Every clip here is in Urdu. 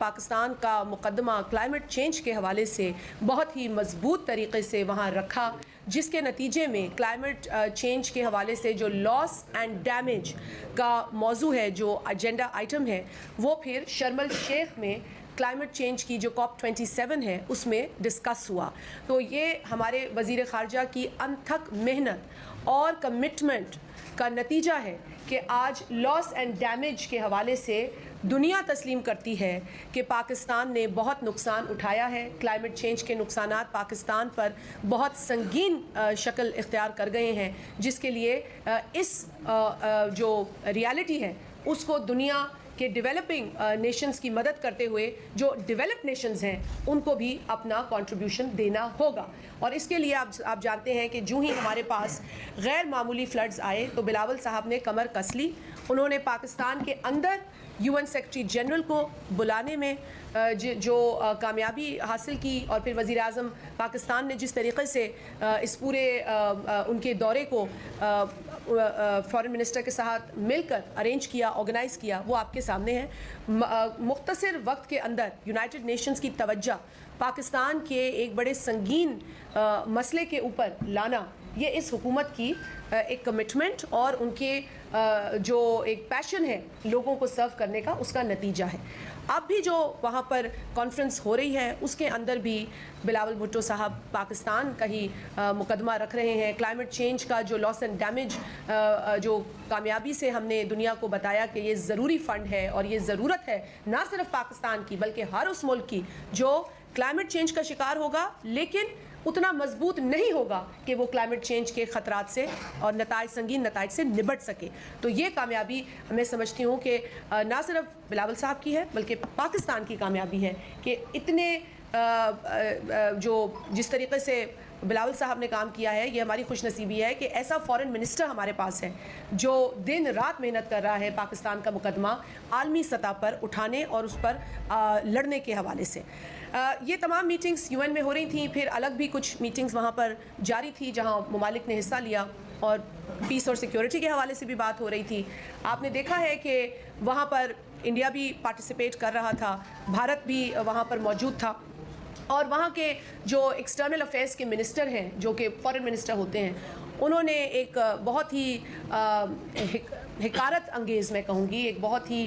پاکستان کا مقدمہ کلائمیٹ چینج کے حوالے سے بہت ہی مضبوط طریقے سے وہاں رکھا، جس کے نتیجے میں کلائمیٹ چینج کے حوالے سے جو لاس اینڈ ڈیمیج کا موضوع ہے، جو ایجنڈا آئٹم ہے، وہ پھر شرم الشیخ میں کلائمیٹ چینج کی جو COP27 ہے اس میں ڈسکس ہوا۔ تو یہ ہمارے وزیر خارجہ کی انتھک محنت اور کمٹمنٹ کا نتیجہ ہے کہ آج لاس اینڈ ڈیمیج کے حوالے سے دنیا تسلیم کرتی ہے کہ پاکستان نے بہت نقصان اٹھایا ہے۔ کلائمیٹ چینج کے نقصانات پاکستان پر بہت سنگین شکل اختیار کر گئے ہیں، جس کے لیے اس جو ریالٹی ہے اس کو دنیا کہ ڈیولپنگ نیشنز کی مدد کرتے ہوئے جو ڈیولپ نیشنز ہیں ان کو بھی اپنا کنٹریبیوشن دینا ہوگا۔ اور اس کے لیے آپ جانتے ہیں کہ جو ہی ہمارے پاس غیر معمولی فلڈز آئے تو بلاول صاحب نے کمر کس لی۔ انہوں نے پاکستان کے اندر UN سیکرٹری جنرل کو بلانے میں جو کامیابی حاصل کی، اور پھر وزیر اعظم پاکستان نے جس طریقے سے اس پورے ان کے دورے کو فارن منسٹر کے ساتھ مل کر ارینج کیا، آرگنائز کیا، وہ آپ کے سامنے ہے۔ مختصر وقت کے اندر یونائٹڈ نیشنز کی توجہ پاکستان کے ایک بڑے سنگین مسئلے کے اوپر لانا، یہ اس حکومت کی ایک کمٹمنٹ اور ان کے جو ایک پیشن ہے لوگوں کو سرو کرنے کا، اس کا نتیجہ ہے۔ اب بھی جو وہاں پر کانفرنس ہو رہی ہے اس کے اندر بھی بلاول بھٹو صاحب پاکستان کا ہی مقدمہ رکھ رہے ہیں۔ کلائمیٹ چینج کا جو لاس اینڈ ڈیمیج جو کامیابی سے ہم نے دنیا کو بتایا کہ یہ ضروری فنڈ ہے اور یہ ضرورت ہے نہ صرف پاکستان کی بلکہ ہر اس ملک کی جو کلائمیٹ چینج کا شکار ہوگا، لیکن اتنا مضبوط نہیں ہوگا کہ وہ کلائمیٹ چینج کے خطرات سے اور سنگین نتائج سے نبٹ سکے۔ تو یہ کامیابی میں سمجھتی ہوں کہ نہ صرف بلاول صاحب کی ہے بلکہ پاکستان کی کامیابی ہے کہ اتنے جس طریقے سے بلاول صاحب نے کام کیا ہے، یہ ہماری خوش نصیبی ہے کہ ایسا فارن منسٹر ہمارے پاس ہے جو دن رات محنت کر رہا ہے پاکستان کا مقدمہ عالمی سطح پر اٹھانے اور اس پر لڑنے کے حوالے سے۔ یہ تمام میٹنگز UN میں ہو رہی تھیں، پھر الگ بھی کچھ میٹنگز وہاں پر جاری تھی جہاں ممالک نے حصہ لیا، اور پیس اور سیکیورٹی کے حوالے سے بھی بات ہو رہی تھی۔ آپ نے دیکھا ہے کہ وہاں پر انڈیا بھی پارٹیسپیٹ کر رہا تھا، بھارت بھی وہاں پر موجود تھا، اور وہاں کے جو ایکسٹرنل افیئرس کے منسٹر ہیں جو کہ فارن منسٹر ہوتے ہیں، انہوں نے ایک بہت ہی حقارت انگیز، میں کہوں گی ایک بہت ہی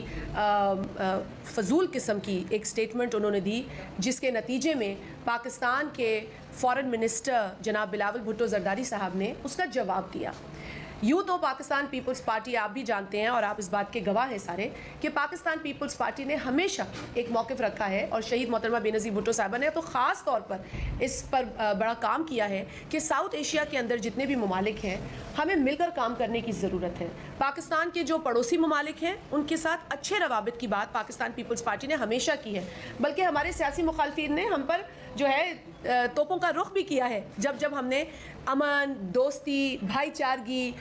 فضول قسم کی ایک سٹیٹمنٹ انہوں نے دی، جس کے نتیجے میں پاکستان کے فارن منسٹر جناب بلاول بھٹو زرداری صاحب نے اس کا جواب دیا۔ یوں تو پاکستان پیپلز پارٹی، آپ بھی جانتے ہیں اور آپ اس بات کے گواہ ہیں سارے، کہ پاکستان پیپلز پارٹی نے ہمیشہ ایک موقف رکھا ہے، اور شہید محترمہ بے نظیر بھٹو صاحبہ نے تو خاص طور پر اس پر بڑا کام کیا ہے کہ ساؤتھ ایشیا کے اندر جتنے بھی ممالک ہیں ہمیں مل کر کام کرنے کی ضرورت ہے۔ پاکستان کے جو پڑوسی ممالک ہیں ان کے ساتھ اچھے روابط کی بات پاکستان پیپلز پارٹی نے ہمیشہ کی ہے، بلکہ ہمارے سیاسی مخالفین نے ہم پر جو ہے توپوں کا رخ بھی کیا ہے جب ہم نے امن، دوستی، بھائی چارگی،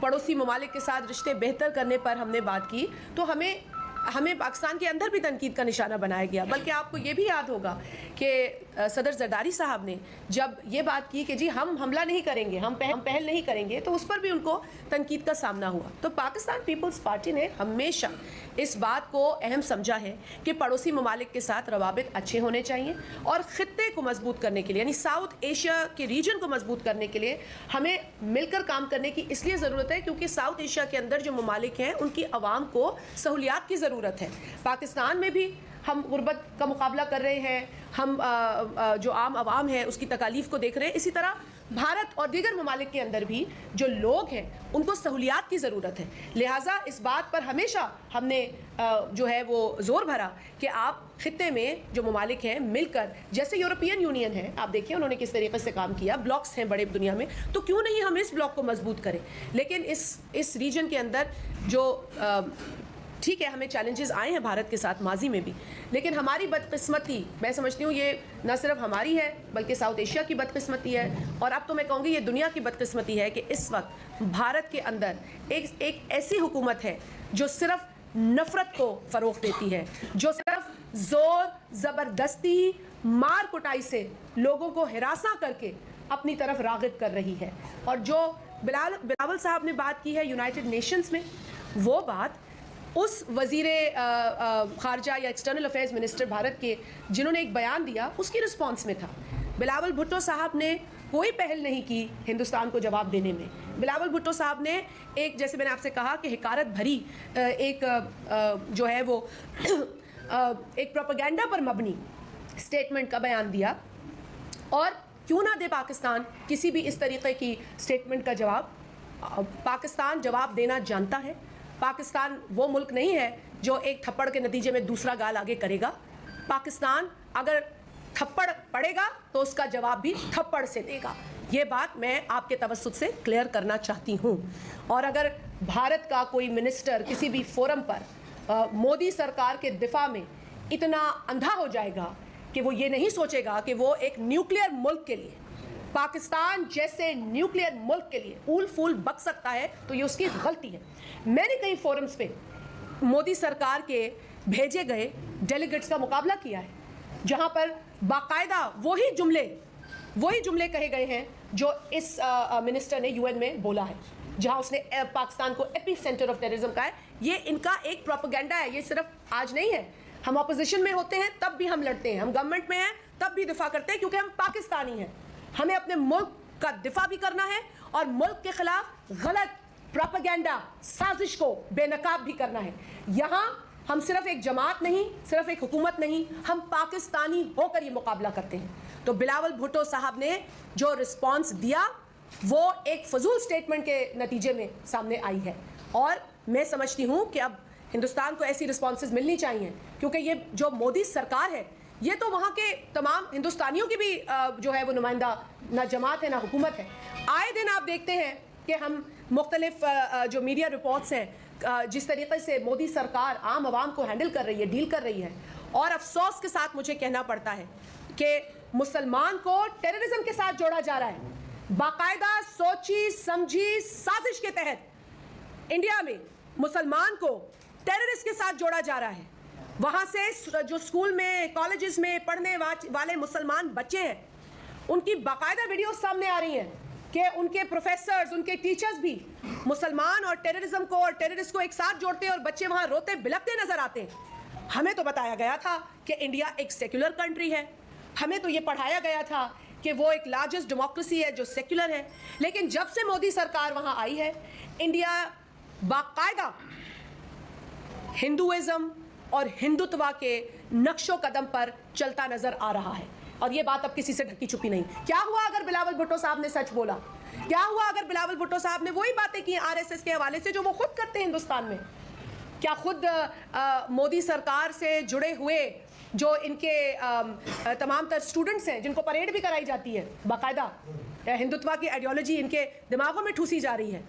پڑوسی ممالک کے ساتھ رشتے بہتر کرنے پر ہم نے بات کی، تو ہمیں پاکستان کے اندر بھی تنقید کا نشانہ بنایا گیا۔ بلکہ آپ کو یہ بھی یاد ہوگا کہ صدر زرداری صاحب نے جب یہ بات کی کہ جی ہم حملہ نہیں کریں گے، ہم پہل نہیں کریں گے، تو اس پر بھی ان کو تنقید کا سامنا ہوا۔ تو پاکستان پیپلز پارٹی نے ہمیشہ اس بات کو اہم سمجھا ہے کہ پڑوسی ممالک کے ساتھ روابط اچھے ہونے چاہیے، اور خطے کو مضبوط کرنے کے لیے، یعنی ساؤتھ ایشیا کے ریجن کو مضبوط کرنے کے لیے ہمیں مل کر کام کرنے کی اس لیے ضرورت ہے کیونکہ ساؤتھ ایشیا کے اندر جو ممالک ہیں ان کی عوام کو سہولیات کی ضرورت ہے۔ پاکستان میں بھی ہم غربت کا مقابلہ کر رہے ہیں، ہم جو عام عوام ہے اس کی تکالیف کو دیکھ رہے ہیں، اسی طرح بھارت اور دیگر ممالک کے اندر بھی جو لوگ ہیں ان کو سہولیات کی ضرورت ہے۔ لہٰذا اس بات پر ہمیشہ ہم نے جو ہے وہ زور بھرا کہ آپ خطے میں جو ممالک ہیں مل کر، جیسے یورپین یونین ہے، آپ دیکھیں انہوں نے کس طریقے سے کام کیا، بلاکس ہیں بڑے دنیا میں، تو کیوں نہیں ہم اس بلاک کو مضبوط کریں۔ لیکن اس ریجن کے اندر جو ٹھیک ہے ہمیں چیلنجز آئے ہیں بھارت کے ساتھ ماضی میں بھی، لیکن ہماری بدقسمتی، میں سمجھتی ہوں یہ نہ صرف ہماری ہے بلکہ ساؤتھ ایشیا کی بدقسمتی ہے، اور اب تو میں کہوں گی یہ دنیا کی بدقسمتی ہے کہ اس وقت بھارت کے اندر ایک ایسی حکومت ہے جو صرف نفرت کو فروغ دیتی ہے، جو صرف زور زبردستی مار کٹائی سے لوگوں کو ہراساں کر کے اپنی طرف راغب کر رہی ہے۔ اور جو بلاول صاحب نے بات کی ہے یونائٹڈ نیشنز میں، وہ بات اس وزیر خارجہ یا ایکسٹرنل افیئرز منسٹر بھارت کے جنہوں نے ایک بیان دیا اس کی رسپانس میں تھا. بلاول بھٹو صاحب نے کوئی پہل نہیں کی ہندوستان کو جواب دینے میں. بلاول بھٹو صاحب نے ایک, جیسے میں نے آپ سے کہا کہ حقارت بھری ایک جو ہے وہ ایک پروپیگنڈا پر مبنی اسٹیٹمنٹ کا بیان دیا, اور کیوں نہ دے پاکستان کسی بھی اس طریقے کی اسٹیٹمنٹ کا جواب. پاکستان جواب دینا جانتا ہے. پاکستان وہ ملک نہیں ہے جو ایک تھپڑ کے نتیجے میں دوسرا گال آگے کرے گا. پاکستان اگر تھپڑ پڑے گا تو اس کا جواب بھی تھپڑ سے دے گا. یہ بات میں آپ کے توسط سے کلیئر کرنا چاہتی ہوں. اور اگر بھارت کا کوئی منسٹر کسی بھی فورم پر مودی سرکار کے دفاع میں اتنا اندھا ہو جائے گا کہ وہ یہ نہیں سوچے گا کہ وہ ایک نیوکلیئر ملک کے لیے, پاکستان جیسے نیوکلیئر ملک کے لیے اول فول بک سکتا ہے, تو یہ اس کی غلطی ہے. میں نے کئی فورمز پہ مودی سرکار کے بھیجے گئے ڈیلیگیٹس کا مقابلہ کیا ہے, جہاں پر باقاعدہ وہی جملے کہے گئے ہیں جو اس منسٹر نے یو این میں بولا ہے, جہاں اس نے پاکستان کو ایپی سینٹر آف ٹیررزم کہا ہے. یہ ان کا ایک پروپیگنڈا ہے, یہ صرف آج نہیں ہے. ہم اپوزیشن میں ہوتے ہیں تب بھی ہم لڑتے ہیں, ہم گورنمنٹ میں ہیں تب بھی دفاع کرتے ہیں, کیونکہ ہم پاکستانی ہیں. ہمیں اپنے ملک کا دفاع بھی کرنا ہے اور ملک کے خلاف غلط پروپیگنڈا سازش کو بے نقاب بھی کرنا ہے. یہاں ہم صرف ایک جماعت نہیں, صرف ایک حکومت نہیں, ہم پاکستانی ہو کر یہ مقابلہ کرتے ہیں. تو بلاول بھٹو صاحب نے جو رسپانس دیا وہ ایک فضول سٹیٹمنٹ کے نتیجے میں سامنے آئی ہے, اور میں سمجھتی ہوں کہ اب ہندوستان کو ایسی رسپانسز ملنی چاہیے, کیونکہ یہ جو مودی سرکار ہے یہ تو وہاں کے تمام ہندوستانیوں کی بھی جو ہے وہ نمائندہ نہ جماعت ہے نہ حکومت ہے. آئے دن آپ دیکھتے ہیں کہ ہم مختلف جو میڈیا رپورٹس ہیں جس طریقے سے مودی سرکار عام عوام کو ہینڈل کر رہی ہے, ڈیل کر رہی ہے, اور افسوس کے ساتھ مجھے کہنا پڑتا ہے کہ مسلمان کو ٹیررزم کے ساتھ جوڑا جا رہا ہے. باقاعدہ سوچی سمجھی سازش کے تحت انڈیا میں مسلمان کو ٹیررسٹ کے ساتھ جوڑا جا رہا ہے. وہاں سے جو اسکول میں کالجز میں پڑھنے والے مسلمان بچے ہیں ان کی باقاعدہ ویڈیوز سامنے آ رہی ہیں کہ ان کے پروفیسرز, ان کے ٹیچرز بھی مسلمان اور ٹیررزم کو اور ٹیررسٹ کو ایک ساتھ جوڑتے ہیں, اور بچے وہاں روتے بلکتے نظر آتے ہیں. ہمیں تو بتایا گیا تھا کہ انڈیا ایک سیکولر کنٹری ہے, ہمیں تو یہ پڑھایا گیا تھا کہ وہ ایک لارجسٹ ڈیموکریسی ہے جو سیکولر ہے. لیکن جب سے مودی سرکار وہاں آئی ہے, انڈیا باقاعدہ ہندوازم اور ہندوتوا کے نقش و قدم پر چلتا نظر آ رہا ہے, اور یہ بات اب کسی سے ڈھکی چھپی نہیں. کیا ہوا اگر بلاول بھٹو صاحب نے سچ بولا؟ کیا ہوا اگر بلاول بھٹو صاحب نے وہی باتیں کی آر ایس ایس کے حوالے سے جو وہ خود کرتے ہیں ہندوستان میں؟ کیا خود مودی سرکار سے جڑے ہوئے جو ان کے تمام تر اسٹوڈنٹس ہیں جن کو پریڈ بھی کرائی جاتی ہے, باقاعدہ ہندوتوا کی آئیڈیالوجی ان کے دماغوں میں ٹھوسی جا رہی ہے,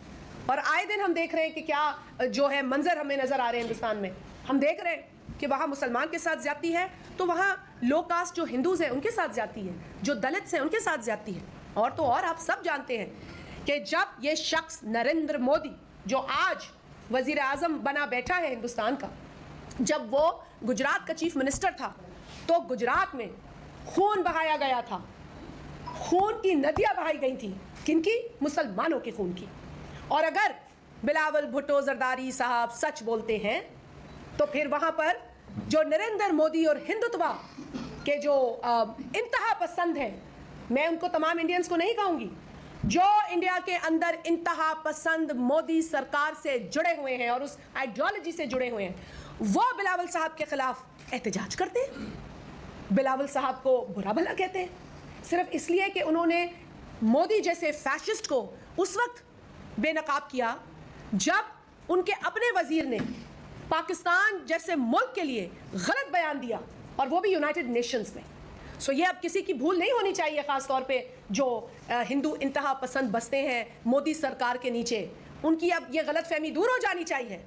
اور آئے دن ہم دیکھ رہے ہیں کہ کیا جو ہے منظر ہمیں نظر آ رہے ہیں ہندوستان میں. ہم دیکھ رہے ہیں کہ وہاں مسلمان کے ساتھ زیادتی ہے تو وہاں لو کاسٹ جو ہندوز ہیں ان کے ساتھ زیادتی ہے, جو دلتس ہیں ان کے ساتھ زیادتی ہے. اور تو اور آپ سب جانتے ہیں کہ جب یہ شخص نریندر مودی جو آج وزیر اعظم بنا بیٹھا ہے ہندوستان کا, جب وہ گجرات کا چیف منسٹر تھا تو گجرات میں خون بہایا گیا تھا, خون کی ندیاں بہائی گئی تھیں. کن کی؟ مسلمانوں کے خون کی. اور اگر بلاول بھٹو زرداری صاحب سچ بولتے ہیں تو پھر وہاں پر جو نریندر مودی اور ہندوتوا کے جو انتہا پسند ہیں, میں ان کو تمام انڈینز کو نہیں کہوں گی, جو انڈیا کے اندر انتہا پسند مودی سرکار سے جڑے ہوئے ہیں اور اس آئیڈیالوجی سے جڑے ہوئے ہیں, وہ بلاول صاحب کے خلاف احتجاج کرتے ہیں, بلاول صاحب کو برا بھلا کہتے ہیں, صرف اس لیے کہ انہوں نے مودی جیسے فیشسٹ کو اس وقت بے نقاب کیا جب ان کے اپنے وزیر نے پاکستان جیسے ملک کے لیے غلط بیان دیا, اور وہ بھی یونائٹڈ نیشنز میں. سو یہ اب کسی کی بھول نہیں ہونی چاہیے, خاص طور پہ جو ہندو انتہا پسند بستے ہیں مودی سرکار کے نیچے, ان کی اب یہ غلط فہمی دور ہو جانی چاہیے.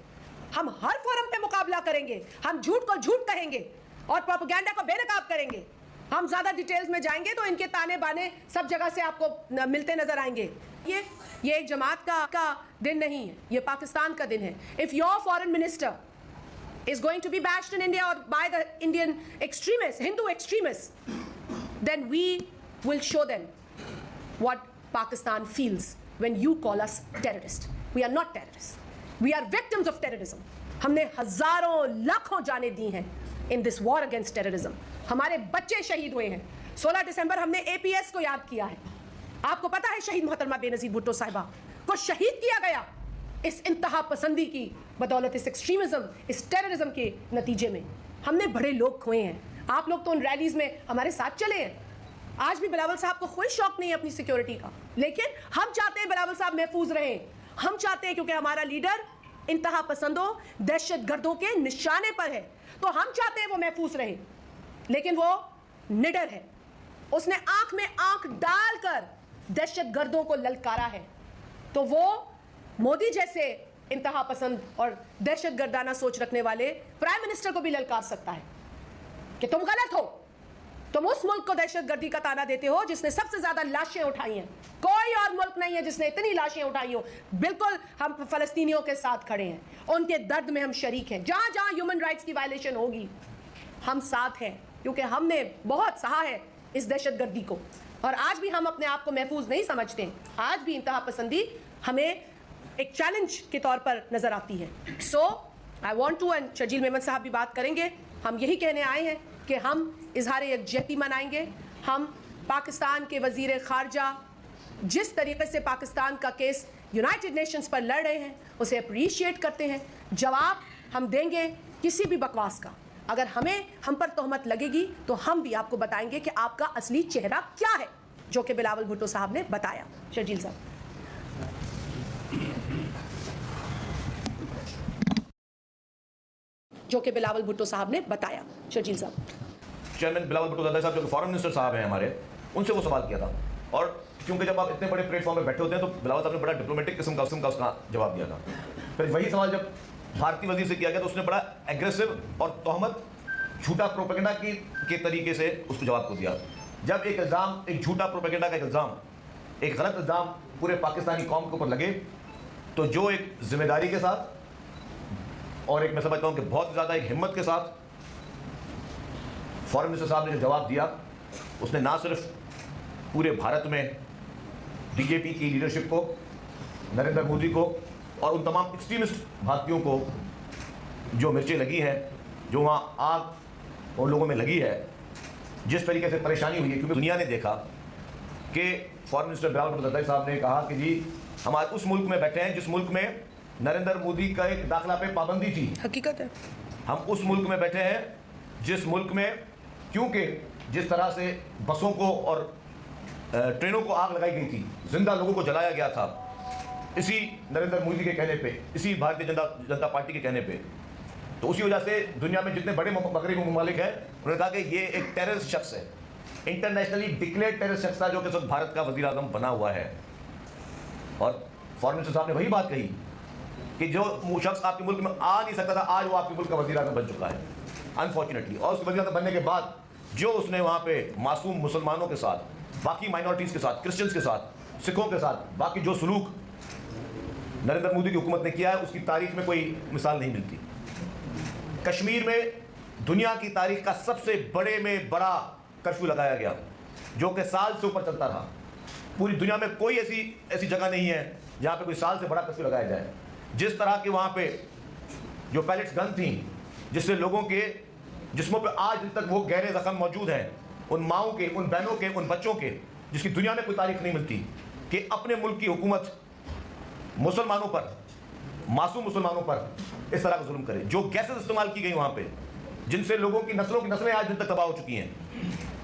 ہم ہر فورم پہ مقابلہ کریں گے, ہم جھوٹ کو جھوٹ کہیں گے اور پروپیگنڈا کو بے نقاب کریں گے. ہم زیادہ ڈیٹیلز میں جائیں گے تو ان کے تانے بانے سب جگہ سے آپ کو ملتے نظر آئیں گے. یہ ایک جماعت کا دن نہیں ہے, یہ پاکستان کا دن ہے. If your foreign minister is going to be bashed in India or by the Indian extremists, Hindu extremists, then we will show them what Pakistan feels when you call us terrorists. We are not terrorists. We are victims of terrorism. ہم نے ہزاروں لاکھوں جانیں دی ہیں ان دس وار اگینسٹ ٹیررزم. ہمارے بچے شہید ہوئے ہیں. 16 دسمبر ہم نے اے پی ایس کو یاد کیا ہے. آپ کو پتا ہے شہید محترمہ بے نظیر بھٹو صاحبہ کو شہید کیا گیا اس انتہا پسندی کی بدولت, اس ایکسٹریمزم, اس ٹیررزم کے نتیجے میں. ہم نے بڑے لوگ کھوئے ہیں. آپ لوگ تو ان ریلیز میں ہمارے ساتھ چلے ہیں. آج بھی بلاول صاحب کو کوئی شوق نہیں ہے اپنی سیکیورٹی کا, لیکن ہم چاہتے ہیں بلاول صاحب محفوظ رہیں. ہم چاہتے ہیں کیونکہ ہمارا لیڈر انتہا پسندوں, دہشت گردوں کے نشانے پر ہے, تو ہم چاہتے ہیں وہ محفوظ رہے. لیکن وہ نڈر ہے. اس نے آنکھ میں آنکھ ڈال کر دہشت گردوں کو للکارا ہے. تو وہ مودی جیسے انتہا پسند اور دہشت گردانہ سوچ رکھنے والے پرائم منسٹر کو بھی للکار سکتا ہے کہ تم غلط ہو. تم اس ملک کو دہشت گردی کا تانا دیتے ہو جس نے سب سے زیادہ لاشیں اٹھائی ہیں. کوئی اور ملک نہیں ہے جس نے اتنی لاشیں اٹھائی ہوں. بالکل ہم فلسطینیوں کے ساتھ کھڑے ہیں, ان کے درد میں ہم شریک ہیں. جہاں جہاں ہیومن رائٹس کی وائلیشن ہوگی ہم ساتھ ہیں, کیونکہ ہم نے بہت سہا ہے اس دہشت گردی کو. اور آج بھی ہم اپنے آپ کو محفوظ نہیں سمجھتے. آج بھی انتہا پسندی ہمیں ایک چیلنج کے طور پر نظر آتی ہے. So I want to, and Sharjeel Memon صاحب بھی بات کریں گے, ہم یہی کہنے آئے ہیں کہ ہم اظہار یکجہتی منائیں گے. ہم پاکستان کے وزیر خارجہ جس طریقے سے پاکستان کا کیس یونائٹڈ نیشنز پر لڑ رہے ہیں اسے اپریشیٹ کرتے ہیں. جواب ہم دیں گے کسی بھی بکواس کا. اگر ہم پر تہمت لگے گی تو ہم بھی آپ کو بتائیں گے کہ آپ کا اصلی چہرہ کیا ہے, جو کہ بلاول بھٹو صاحب نے بتایا. شرجیل صاحب. جو کہ بلاول بھٹو صاحب نے بتایا. شرجیل صاحب. چیئرمین بلاول بھٹو زرداری صاحب جو کہ فارن منسٹر صاحب ہیں ہمارے, ان سے وہ سوال کیا تھا. اور کیونکہ جب آپ اتنے بڑے پلیٹ فارم پہ بیٹھے ہوتے ہیں تو بلاول صاحب نے بڑا ڈپلومیٹک قسم کا اس کا جواب دیا تھا. پھر وہی سوال جب بھارتی وزیر سے کیا گیا تو اس نے بڑا ایگریسو اور تہمت جھوٹا پروپیگنڈا کے طریقے سے اس کو جواب کو دیا. جب ایک الزام, ایک جھوٹا پروپیگنڈا کا ایک الزام, ایک غلط الزام پورے پاکستانی قوم کے اوپر لگے تو جو ایک ذمہ داری کے ساتھ اور ایک میں سمجھتا ہوں کہ بہت زیادہ ایک ہمت کے ساتھ فارن منسٹر صاحب نے جو جواب دیا, اس نے نہ صرف پورے بھارت میں بی جے پی کی لیڈرشپ کو, نریندر مودی کو اور ان تمام ایکسٹریمسٹ بھارتیوں کو جو مرچیں لگی ہیں, جو وہاں آگ اور لوگوں میں لگی ہے, جس طریقے سے پریشانی ہوئی ہے, کیونکہ دنیا نے دیکھا کہ فارن منسٹر بلاول بھٹو زرداری صاحب نے کہا کہ جی ہم آج اس ملک میں بیٹھے ہیں جس ملک میں نریندر مودی کا ایک داخلہ پہ پابندی تھی. حقیقت ہے. ہم اس ملک میں بیٹھے ہیں جس ملک میں کیونکہ جس طرح سے بسوں کو اور ٹرینوں کو آگ لگائی گئی تھی, زندہ لوگوں کو جلایا گیا تھا, اسی نریندر مودی کے کہنے پہ, اسی بھارتیہ جنتا پارٹی کے کہنے پہ. تو اسی وجہ سے دنیا میں جتنے بڑے مغربی ممالک ہیں انہوں نے کہا کہ یہ ایک ٹیررسٹ شخص ہے, انٹرنیشنلی ڈکلیئرڈ ٹیررسٹ شخص تھا جو کہ اس وقت بھارت کا وزیر اعظم بنا ہوا ہے. اور فارن منسٹر صاحب نے وہی بات کہی کہ جو شخص آپ کے ملک میں آ نہیں سکتا تھا آج وہ آپ کے ملک کا وزیر اعظم بن چکا ہے انفارچونیٹلی. اور اس کے وزیر اعظم بننے کے بعد جو اس نے وہاں پہ معصوم مسلمانوں کے ساتھ, باقی مائنورٹیز کے ساتھ, کرسچنز کے ساتھ, سکھوں کے ساتھ, باقی جو سلوک نریندر مودی کی حکومت نے کیا ہے اس کی تاریخ میں کوئی مثال نہیں ملتی. کشمیر میں دنیا کی تاریخ کا سب سے بڑے میں بڑا کرفیو لگایا گیا جو کہ سال سے اوپر چلتا رہا. پوری دنیا میں کوئی ایسی جگہ نہیں ہے جہاں پہ کوئی سال سے بڑا کرفیو لگایا جائے. جس طرح کی وہاں پہ جو پیلٹس گن تھیں جس سے لوگوں کے جسموں پہ آج تک وہ گہرے زخم موجود ہیں, ان ماؤں کے, ان بہنوں کے, ان بچوں کے, جس کی دنیا میں کوئی تاریخ نہیں ملتی کہ اپنے ملک کی حکومت مسلمانوں پر, معصوم مسلمانوں پر اس طرح کا ظلم کرے. جو گیسز استعمال کی گئی وہاں پہ جن سے لوگوں کی نسلیں آج دن تک تباہ ہو چکی ہیں,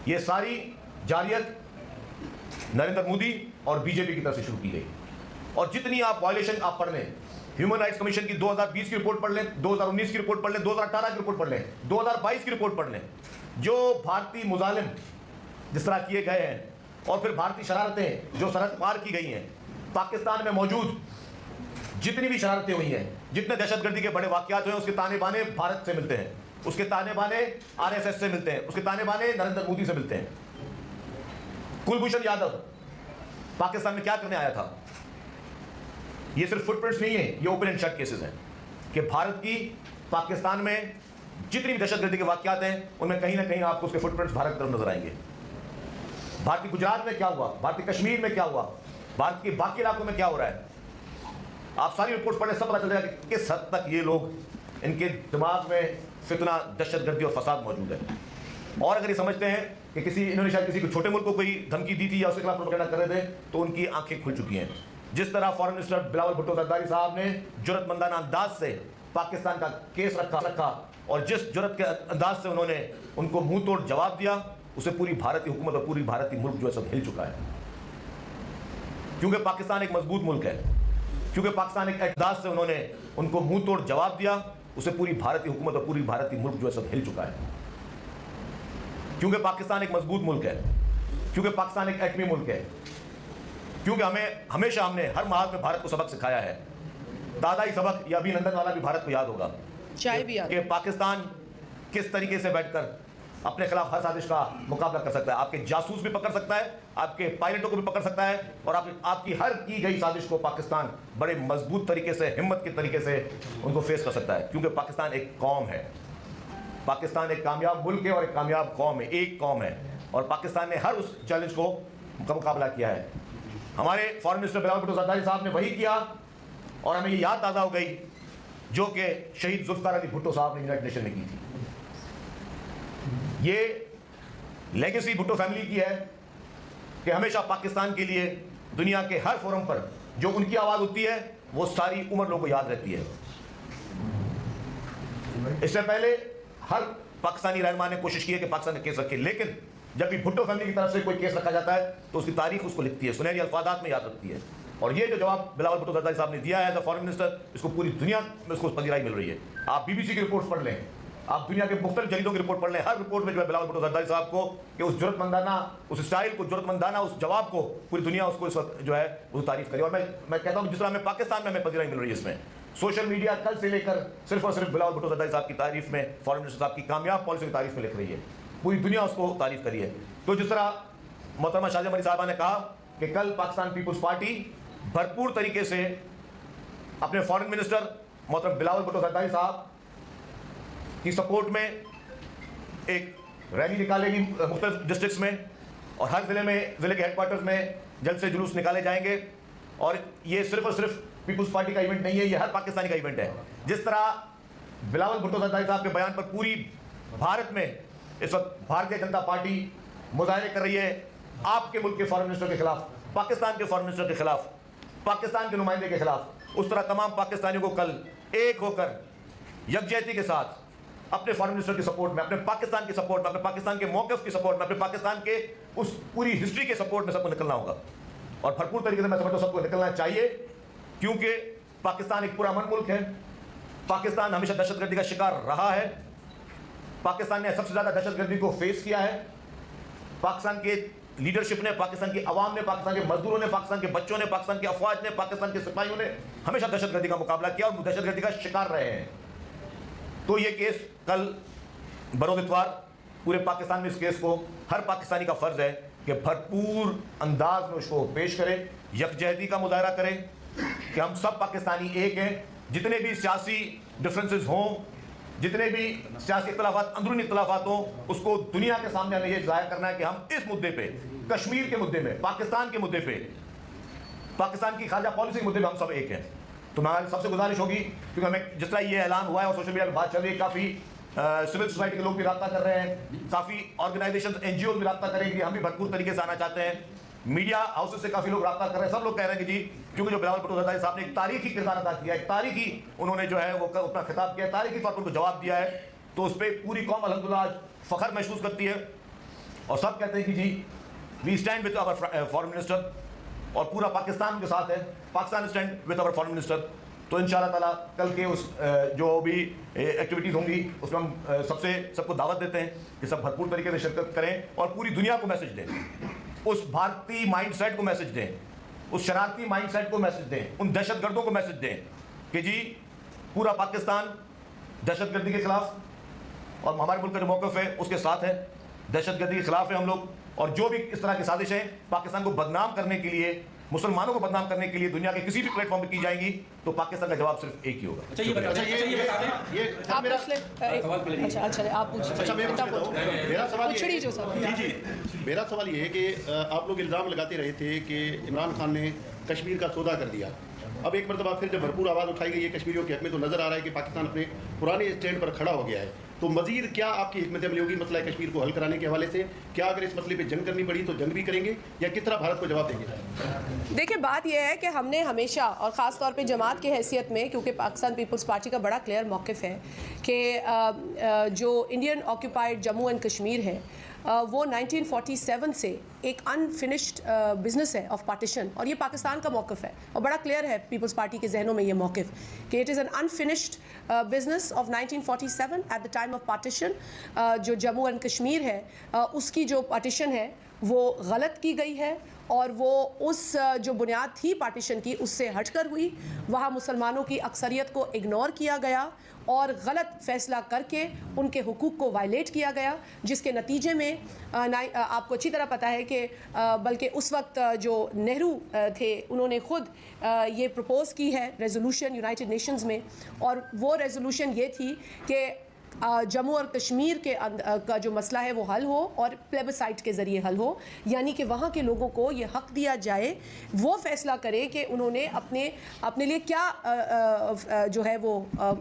یہ ساری جارحیت نریندر مودی اور بی جے پی کی طرف سے شروع کی گئی. اور جتنی آپ وائلیشن آپ پڑھ لیں, ہیومن رائٹس کمیشن کی 2020 کی رپورٹ پڑھ لیں, 2019 کی رپورٹ پڑھ لیں, 2018 کی رپورٹ پڑھ لیں, 2022 کی رپورٹ پڑھ لیں, جو بھارتی مظالم جس طرح کیے گئے ہیں اور پھر بھارتی شرارتیں جو سرحد پار کی گئی ہیں, پاکستان میں موجود جتنی بھی شرارتیں ہوئی ہیں, جتنے دہشت گردی کے بڑے واقعات ہوئے ہیں, اس کے تانے بانے بھارت سے ملتے ہیں, اس کے تانے بانے RSS سے ملتے ہیں, اس کے تانے بانے نریندر مودی سے ملتے ہیں. کلبھوشن یادو پاکستان میں کیا کرنے آیا تھا؟ یہ صرف فٹ پرنٹس نہیں ہیں, یہ اوپن اینڈ شٹ کیسز ہیں کہ بھارت کی پاکستان میں جتنی بھی دہشت گردی کے واقعات ہیں ان میں کہیں نہ کہیں آپ کو اس کے فٹ پرنٹس بھارت کی طرف نظر آئیں گے. بھارتی گجرات میں کیا ہوا, بھارتی کشمیر میں کیا ہوا, بھارت کے باقی علاقوں میں کیا ہو رہا ہے, آپ ساری رپورٹس پڑھیں, سب پتہ چل جائے گا کہ کس حد تک یہ لوگ ان کے دماغ میں فتنہ، دہشت گردی اور فساد موجود ہے. اور اگر یہ سمجھتے ہیں کہ انہوں نے شاید کسی کو چھوٹے ملک کو کوئی دھمکی دی تھی یا اس کے خلاف پروپیگنڈا کر رہے تھے، تو ان کی آنکھیں کھل چکی ہیں. جس طرح فارن منسٹر بلاول بھٹو زرداری صاحب نے جرأت مندانہ انداز سے پاکستان کا کیس رکھا اور جس جرأت کے انداز سے انہوں نے ان کو منہ توڑ جواب دیا، اسے پوری بھارتی حکومت اور پوری بھارتی ملک جو ہے سب ہل چکا ہے. کیونکہ پاکستان ایک مضبوط ملک ہے، کیونکہ پاکستان ایک انداز سے انہوں نے ان کو منہ توڑ جواب دیا، اسے پوری بھارتی حکومت اور پوری بھارتی ملک جو ہے سب ہل چکا ہے. کیونکہ پاکستان ایک مضبوط ملک ہے، کیونکہ پاکستان ایک ایٹمی ملک ہے، کیونکہ ہمیشہ ہم نے ہر محاذ میں بھارت کو سبق سکھایا ہے. تازہ ہی سبق یہ ابھی لندن والا بھی بھارت کو یاد ہوگا کہ پاکستان کس طریقے سے بیٹھ کر اپنے خلاف ہر سازش کا مقابلہ کر سکتا ہے. آپ کے جاسوس بھی پکڑ سکتا ہے، آپ کے پائلٹوں کو بھی پکڑ سکتا ہے، اور آپ کی ہر کی گئی سازش کو پاکستان بڑے مضبوط طریقے سے، ہمت کے طریقے سے ان کو فیس کر سکتا ہے. کیونکہ پاکستان ایک قوم ہے، پاکستان ایک کامیاب ملک ہے اور ایک کامیاب قوم ہے، ایک قوم ہے، اور پاکستان نے ہر اس چیلنج کو مقابلہ کیا ہے. ہمارے فارن منسٹر بلاول بھٹو زرداری صاحب نے وہی کیا، اور ہمیں یہ یاد تازہ ہو گئی جو کہ شہید ذوالفقار علی بھٹو صاحب نے یونائٹڈ نیشن میں کی تھی. یہ لیگیسی بھٹو فیملی کی ہے کہ ہمیشہ پاکستان کے لیے دنیا کے ہر فورم پر جو ان کی آواز ہوتی ہے وہ ساری عمر لوگوں کو یاد رہتی ہے. اس سے پہلے ہر پاکستانی رہنما نے کوشش کی ہے کہ پاکستان نے کیس رکھے، لیکن جب بھی بھٹو فیملی کی طرف سے کوئی کیس رکھا جاتا ہے تو اس کی تاریخ اس کو لکھتی ہے، سنہری الفاظات میں یاد رکھتی ہے. اور یہ جو جواب بلاول بھٹو زرداری صاحب نے دیا ہے ایز اے فارن منسٹر، اس کو پوری دنیا میں اس کو پذیرائی مل رہی ہے. آپ بی بی سی کی رپورٹس پڑھ لیں، آپ دنیا کے مختلف جریدوں کی رپورٹ پڑھ لیں، ہر رپورٹ میں جو ہے بلاول بھٹو زرداری صاحب کو کہ اس جرأت مندانہ اس اسٹائل کو، جرأت مندانہ اس جواب کو پوری دنیا اس کو اس وقت جو ہے وہ تعریف کرے. اور میں کہتا ہوں جس طرح ہمیں پاکستان میں ہمیں پذیرائی مل رہی ہے، اس میں سوشل میڈیا کل سے لے کر صرف اور صرف بلاول بھٹو زرداری صاحب کی تعریف میں، فارن منسٹر صاحب کی کامیاب پالیسی کی تعریف میں لکھ رہی ہے، پوری دنیا اس کو تعریف کری ہے. تو جس طرح محترمہ شازیہ مری صاحبہ نے کہا کہ کل پاکستان پیپلز پارٹی بھرپور طریقے سے اپنے فارن منسٹر محترم بلاول بھٹو زرداری صاحب کی سپورٹ میں ایک ریلی نکالے گی مختلف ڈسٹرکٹس میں، اور ہر ضلع کے ہیڈ کوارٹرز میں جلد سے جلوس نکالے جائیں گے. اور یہ صرف اور صرف پیپلز پارٹی کا ایونٹ نہیں ہے، یہ ہر پاکستانی کا ایونٹ ہے. جس طرح بلاول بھٹو زرداری صاحب کے بیان پر پوری بھارت میں اس وقت بھارتیہ جنتا پارٹی مظاہرے کر رہی ہے آپ کے ملک کے فارن منسٹر کے خلاف، پاکستان کے فارن منسٹر کے خلاف، پاکستان کے نمائندے کے خلاف، اس طرح تمام پاکستانیوں کو کل ایک ہو کر یکجہتی کے ساتھ اپنے فارن منسٹر کی سپورٹ میں، اپنے پاکستان کی سپورٹ میں، اپنے پاکستان کے موقف کی سپورٹ میں، اپنے پاکستان کے اس پوری ہسٹری کے سپورٹ میں سب کو نکلنا ہوگا. اور بھرپور طریقے سے میں سمجھتا ہوں سب کو نکلنا چاہیے، کیونکہ پاکستان ایک پورا امن ملک ہے. پاکستان ہمیشہ دہشت گردی کا شکار رہا ہے. پاکستان نے سب سے زیادہ دہشت گردی کو فیس کیا ہے. پاکستان کے لیڈرشپ نے، پاکستان کی عوام نے، پاکستان کے مزدوروں نے، پاکستان کے بچوں نے، پاکستان کی افواج نے، پاکستان کے سپاہیوں نے ہمیشہ دہشت گردی کا مقابلہ کیا اور دہشت گردی کا شکار رہے ہیں. تو یہ کیس کل بروز اتوار پورے پاکستان میں اس کیس کو ہر پاکستانی کا فرض ہے کہ بھرپور انداز میں اس کو پیش کرے، یکجہتی کا مظاہرہ کرے کہ ہم سب پاکستانی ایک ہیں. جتنے بھی سیاسی ڈفرینسز ہوں، جتنے بھی سیاسی اختلافات، اندرونی اختلافات ہوں، اس کو دنیا کے سامنے ہمیں یہ ظاہر کرنا ہے کہ ہم اس مدعے پہ، کشمیر کے مدعے میں، پاکستان کے مدعے پہ، پاکستان کی خارجہ پالیسی کے مدعے پہ ہم سب ایک ہیں. تو ہماری سب سے گزارش ہوگی، کیونکہ ہمیں جس طرح یہ اعلان ہوا ہے اور سوشل میڈیا پر بات چل رہی ہے، کافی سول سوسائٹی کے لوگ بھی رابطہ کر رہے ہیں، کافی آرگنائزیشن NGOز بھی رابطہ کریں گے، ہم بھی بھرپور طریقے سے آنا چاہتے ہیں. میڈیا ہاؤسز سے کافی لوگ رابطہ کر رہے ہیں. سب لوگ کہہ رہے ہیں کہ جی کیونکہ جو بلاول بھٹو زرداری صاحب نے ایک تاریخی کردار ادا کیا ہے، ایک تاریخی انہوں نے جو ہے وہ اپنا خطاب کیا ہے، تاریخی طور پر ان کو جواب دیا ہے، تو اس پہ پوری قوم الحمدللہ آج فخر محسوس کرتی ہے. اور سب کہتے ہیں کہ جی we stand with our foreign minister, اور پورا پاکستان کے ساتھ ہے، Pakistan stand with our foreign minister. تو انشاءاللہ تعالیٰ کل کے اس جو بھی ایکٹیویٹیز ہوں گی اس میں ہم سب کو دعوت دیتے ہیں کہ سب بھرپور طریقے سے شرکت کریں اور پوری دنیا کو میسج دیں، اس بھارتی مائنڈ سیٹ کو میسج دیں، اس شرارتی مائنڈ سیٹ کو میسج دیں، ان دہشت گردوں کو میسج دیں کہ جی پورا پاکستان دہشت گردی کے خلاف، اور ہمارے ملک کا جو موقف ہے اس کے ساتھ ہے. دہشت گردی کے خلاف ہیں ہم لوگ، اور جو بھی اس طرح کی سازشیں پاکستان کو بدنام کرنے کے لیے، مسلمانوں کو بدنام کرنے کے لیے دنیا کے کسی بھی پلیٹ فارم پہ کی جائیں گی تو پاکستان کا جواب صرف ایک ہی ہوگا. میرا سوال یہ ہے کہ آپ لوگ الزام لگاتے رہے تھے کہ عمران خان نے کشمیر کا سودا کر دیا، اب ایک مرتبہ پھر جب بھرپور آواز اٹھائی گئی ہے کشمیریوں کے حق میں تو نظر آ رہا ہے کہ پاکستان اپنے پرانے اسٹینڈ پر کھڑا ہو گیا ہے. تو مزید کیا آپ کی حکمت عملی ہوگی مسئلہ کشمیر کو حل کرانے کے حوالے سے؟ کیا اگر اس مسئلے پہ جنگ کرنی پڑی تو جنگ بھی کریں گے یا کس طرح بھارت کو جواب دیں گے؟ دیکھیں بات یہ ہے کہ ہم نے ہمیشہ اور خاص طور پہ جماعت کی حیثیت میں، کیونکہ پاکستان پیپلز پارٹی کا بڑا کلیئر موقف ہے کہ جو Indian occupied Jammu and Kashmir ہے وہ 1947 سے ایک انفنشڈ بزنس ہے آف پارٹیشن، اور یہ پاکستان کا موقف ہے اور بڑا کلیئر ہے پیپلز پارٹی کے ذہنوں میں یہ موقف کہ it is an unfinished business of 1947 at the time of partition. جو جموں اینڈ کشمیر ہے اس کی جو پارٹیشن ہے وہ غلط کی گئی ہے اور وہ اس جو بنیاد تھی پارٹیشن کی اس سے ہٹ کر ہوئی. وہاں مسلمانوں کی اکثریت کو اگنور کیا گیا اور غلط فیصلہ کر کے ان کے حقوق کو وائلیٹ کیا گیا، جس کے نتیجے میں آپ کو اچھی طرح پتہ ہے کہ بلکہ اس وقت جو نہرو تھے انہوں نے خود یہ پروپوز کی ہے ریزولوشن یونائٹڈ نیشنز میں، اور وہ ریزولوشن یہ تھی کہ جموں اور کشمیر کا جو مسئلہ ہے وہ حل ہو اور پلیبسائٹ کے ذریعے حل ہو، یعنی کہ وہاں کے لوگوں کو یہ حق دیا جائے وہ فیصلہ کرے کہ انہوں نے اپنے لیے کیا جو ہے وہ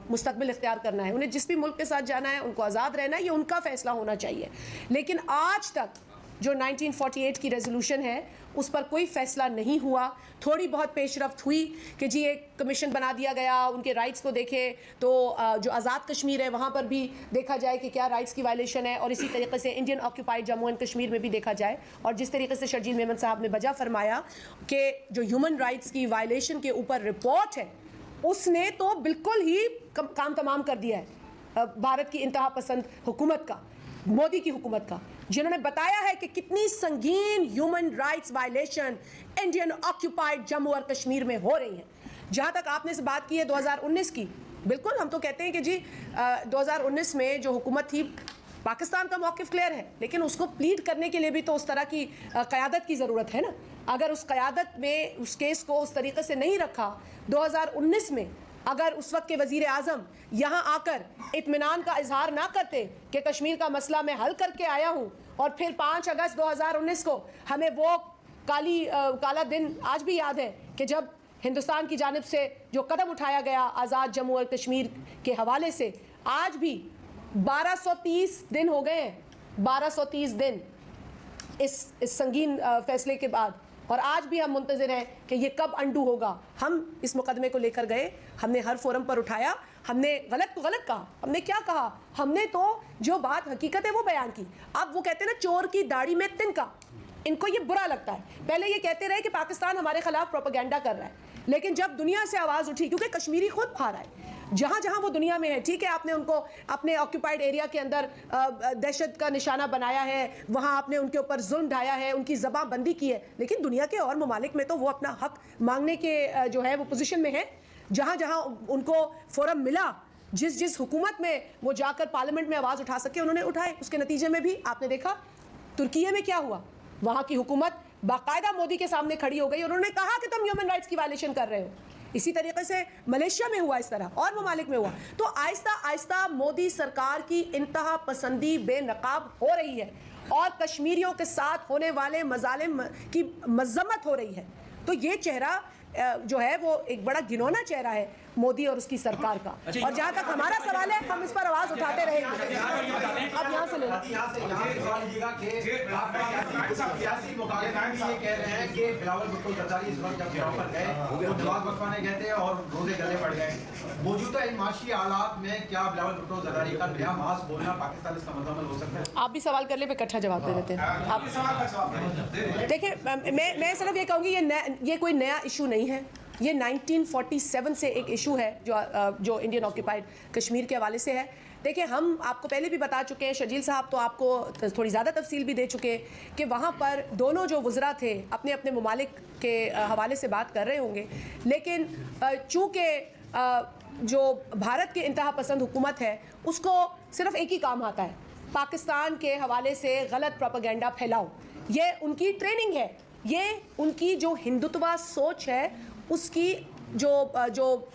مستقبل اختیار کرنا ہے. انہیں جس بھی ملک کے ساتھ جانا ہے، ان کو آزاد رہنا ہے، یہ ان کا فیصلہ ہونا چاہیے. لیکن آج تک جو 1948 کی ریزولوشن ہے اس پر کوئی فیصلہ نہیں ہوا. تھوڑی بہت پیش رفت ہوئی کہ جی ایک کمیشن بنا دیا گیا، ان کے رائٹس کو دیکھے تو جو آزاد کشمیر ہے وہاں پر بھی دیکھا جائے کہ کیا رائٹس کی وائلیشن ہے، اور اسی طریقے سے Indian occupied Jammu and Kashmir میں بھی دیکھا جائے. اور جس طریقے سے شرجیل میمن صاحب نے بجا فرمایا کہ جو ہیومن رائٹس کی وائلیشن کے اوپر رپورٹ ہے اس نے تو بالکل ہی کام تمام کر دیا ہے بھارت کی انتہا پسند حکومت کا، مودی کی حکومت کا، جنہوں نے بتایا ہے کہ کتنی سنگین human rights violation Indian occupied Jammu اور کشمیر میں ہو رہی ہیں. جہاں تک آپ نے سے بات کی ہے 2019 کی، بالکل ہم تو کہتے ہیں کہ جی 2019 میں جو حکومت تھی پاکستان کا موقف کلیئر ہے، لیکن اس کو پلیڈ کرنے کے لیے بھی تو اس طرح کی قیادت کی ضرورت ہے نا. اگر اس قیادت میں اس کیس کو اس طریقے سے نہیں رکھا 2019 میں، اگر اس وقت کے وزیر اعظم یہاں آ کر اطمینان کا اظہار نہ کرتے کہ کشمیر کا مسئلہ میں حل کر کے آیا ہوں، اور پھر 5 اگست 2019 کو ہمیں وہ کالا دن آج بھی یاد ہے کہ جب ہندوستان کی جانب سے جو قدم اٹھایا گیا آزاد جموں اور کشمیر کے حوالے سے، آج بھی 1230 دن ہو گئے ہیں، 1230 دن اس سنگین فیصلے کے بعد، اور آج بھی ہم منتظر ہیں کہ یہ کب انڈو ہوگا. ہم اس مقدمے کو لے کر گئے، ہم نے ہر فورم پر اٹھایا، ہم نے غلط تو غلط کہا، ہم نے کیا کہا، ہم نے تو جو بات حقیقت ہے وہ بیان کی. اب وہ کہتے ہیں نا چور کی داڑھی میں تنکا، ان کو یہ برا لگتا ہے. پہلے یہ کہتے رہے کہ پاکستان ہمارے خلاف پروپیگنڈا کر رہا ہے، لیکن جب دنیا سے آواز اٹھی، کیونکہ کشمیری خود کھا رہا ہے جہاں جہاں وہ دنیا میں ہے، ٹھیک ہے آپ نے ان کو اپنے آکیوپائڈ ایریا کے اندر دہشت کا نشانہ بنایا ہے، وہاں آپ نے ان کے اوپر ظلم ڈھایا ہے، ان کی زبان بندی کی ہے، لیکن دنیا کے اور ممالک میں تو وہ اپنا حق مانگنے کے جو ہے وہ پوزیشن میں ہے. جہاں جہاں ان کو فورم ملا، جس حکومت میں وہ جا کر پارلیمنٹ میں آواز اٹھا سکے انہوں نے اٹھائے. اس کے نتیجے میں بھی آپ نے دیکھا ترکیے میں کیا ہوا، وہاں کی حکومت باقاعدہ مودی کے سامنے کھڑی ہو گئی، انہوں نے کہا کہ تم ہیومن رائٹس کی وائلیشن کر رہے ہو. اسی طریقے سے ملیشیا میں ہوا، اس طرح اور ممالک میں ہوا. تو آہستہ آہستہ مودی سرکار کی انتہا پسندی بے نقاب ہو رہی ہے اور کشمیریوں کے ساتھ ہونے والے مظالم کی مذمت ہو رہی ہے. تو یہ چہرہ جو ہے وہ ایک بڑا گھنونا چہرہ ہے مودی اور اس کی سرکار کا. اور جہاں تک ہمارا سوال ہے ہم اس پر آواز اٹھاتے رہیں گے. اب یہاں سے لے سیاسی مخالفین بھی یہ کہہ رہے ہیں کہ بلاول بھٹو زرداری اس وقت جب یہاں پر گئے وہ نواز بخشوانے گئے تھے اور روزے گلے پڑ گئے. موجودہ معاشی حالات میں کیا بلاول بھٹو زرداری کا بیا محض بولنا پاکستان اس کا مدعمل ہو سکتا ہے؟ آپ بھی سوال کر لیں، پہ اکٹھا جواب دے دیتے ہیں. آپ دیکھیں میں صرف یہ کہوں گی یہ کوئی نیا ایشو نہیں ہے. یہ 1947 سے ایک ایشو ہے جو انڈین آکیوپائڈ کشمیر کے حوالے سے ہے. دیکھیں ہم آپ کو پہلے بھی بتا چکے ہیں، شرجیل صاحب تو آپ کو تھوڑی زیادہ تفصیل بھی دے چکے کہ وہاں پر دونوں جو وزراء تھے اپنے اپنے ممالک کے حوالے سے بات کر رہے ہوں گے، لیکن چونکہ جو بھارت کی انتہا پسند حکومت ہے اس کو صرف ایک ہی کام آتا ہے، پاکستان کے حوالے سے غلط پروپیگنڈا پھیلاؤ. یہ ان کی ٹریننگ ہے، یہ ان کی جو ہندوتوا سوچ ہے اس کی جو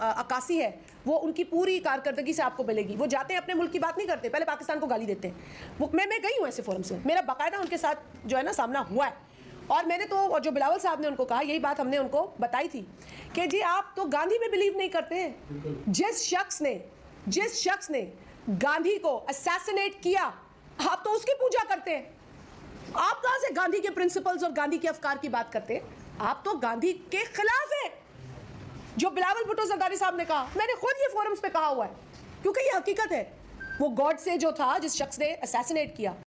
عکاسی ہے وہ ان کی پوری کارکردگی سے آپ کو ملے گی. وہ جاتے ہیں اپنے ملک کی بات نہیں کرتے، پہلے پاکستان کو گالی دیتے ہیں. میں گئی ہوں ایسے فورم سے، میرا باقاعدہ ان کے ساتھ جو ہے نا سامنا ہوا ہے. اور میں نے تو اور جو بلاول صاحب نے ان کو کہا یہی بات ہم نے ان کو بتائی تھی کہ جی آپ تو گاندھی میں بلیو نہیں کرتے ہیں. جس شخص نے گاندھی کو اسیسنیٹ کیا آپ تو اس کی پوجا کرتے ہیں. آپ کہاں سے گاندھی کے پرنسپلز اور گاندھی کے افکار کی بات کرتے ہیں؟ آپ تو گاندھی کے خلاف ہیں. جو بلاول بھٹو زرداری صاحب نے کہا میں نے خود یہ فورمز پہ کہا ہوا ہے کیونکہ یہ حقیقت ہے. وہ گاڈ سے جو تھا جس شخص نے اسیسنیٹ کیا